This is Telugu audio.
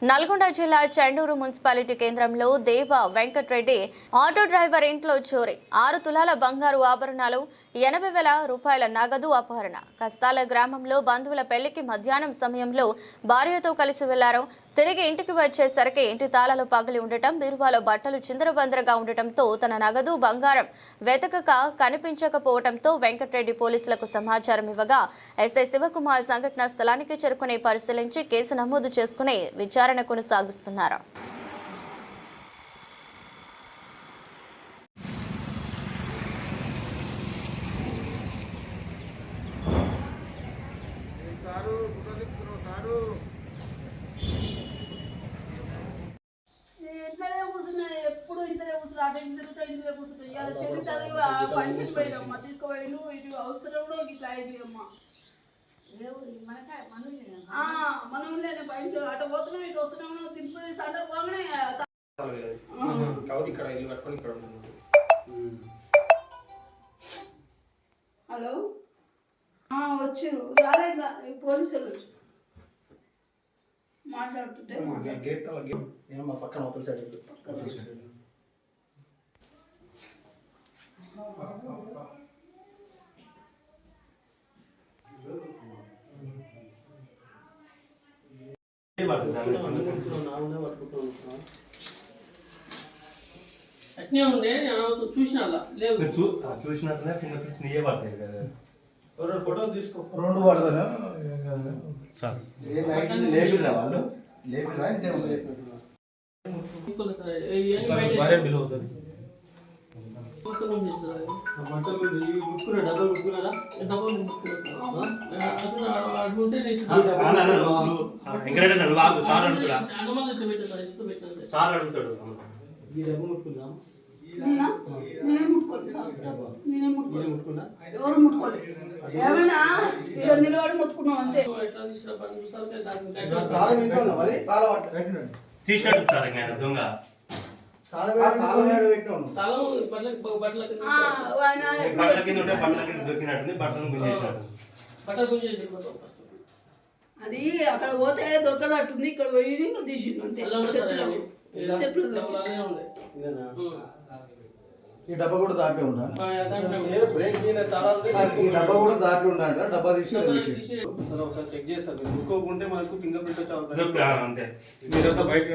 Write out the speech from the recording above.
నల్గొండ జిల్లా చెండూరు మున్సిపాలిటీ కేంద్రంలో దేవ వెంకటరెడ్డి ఆటో డ్రైవర్ ఇంట్లో చోరీ 6 తులాల బంగారు ఆభరణాలు 80,000 రూపాయల నగదు అపహరణ. కస్తాల గ్రామంలో బంధువుల పెళ్లికి మధ్యాహ్నం సమయంలో భార్యతో కలిసి వెళ్లారు. తిరిగి ఇంటికి వచ్చేసరికి ఇంటి తాళాలు పగిలి ఉండటం, బీరువాలో బట్టలు చిందరబందరగా ఉండటంతో తన నగదు బంగారం వెతకక కనిపించకపోవడంతో వెంకటరెడ్డి పోలీసులకు సమాచారం ఇవ్వగా ఎస్ఐ శివకుమార్ సంఘటనా స్థలానికి చేరుకుని పరిశీలించి కేసు నమోదు చేసుకుని విచారణ కొనసాగిస్తున్నారు. ఎప్పుడు ఇంతనే కూర్చుని అటు ఇంటి తిరుగుతా ఇంట్లో కూర్చుంటాయి. ఇలా చెల్లి చదివి పనికి పోయినమ్మా, తీసుకుపోయి నువ్వు ఇటు అవసరం కూడా ఇట్లా అయింది అమ్మా. మనం లేదు బయట అటు పోతున్నాం, ఇటు వస్తున్నాము, తింటున్నాయి సండే పోగానే. హలో, వచ్చారు రాలేక పోలీసులు వచ్చి మాట్లాడుతుంటే పక్కన అవతల సైడ్ అట్నే ఉండే చూసినా చూసినట్టునే ఫింగర్ ప్రింట్స్ నీయే పడతాయి కదా. ఫోటో తీసుకో, 2 పడతాను లేపిరా వాళ్ళు లేపిరా ఇంతే ఉంటుంది. సార్ అడుగుతాడు ఎవరు ముట్టుకోలేదు, ఏమైనా నిలబడి ముట్టుకున్నాం అంతే. తీసినట్టు సార్ దొంగ బట్టల కింద ఉంటే బట్టల కింద దొరికినట్టుంది, బట్టలను గుంజేసినట్టు. అది అక్కడ పోతే దొరకనట్టుంది, ఇక్కడ పోయి తీసిండు అంతే. ఈ డబ్బా కూడా దాటి ఉండాలి, ఈ డబ్బా కూడా దాటి ఉండాలి. డబ్బా తీసి ఒకసారి చెక్ చేస్తారు, ముక్కోకుంటే మనకు ఫింగర్ ప్రింట్ వచ్చే అంతే. మీరంతా బయట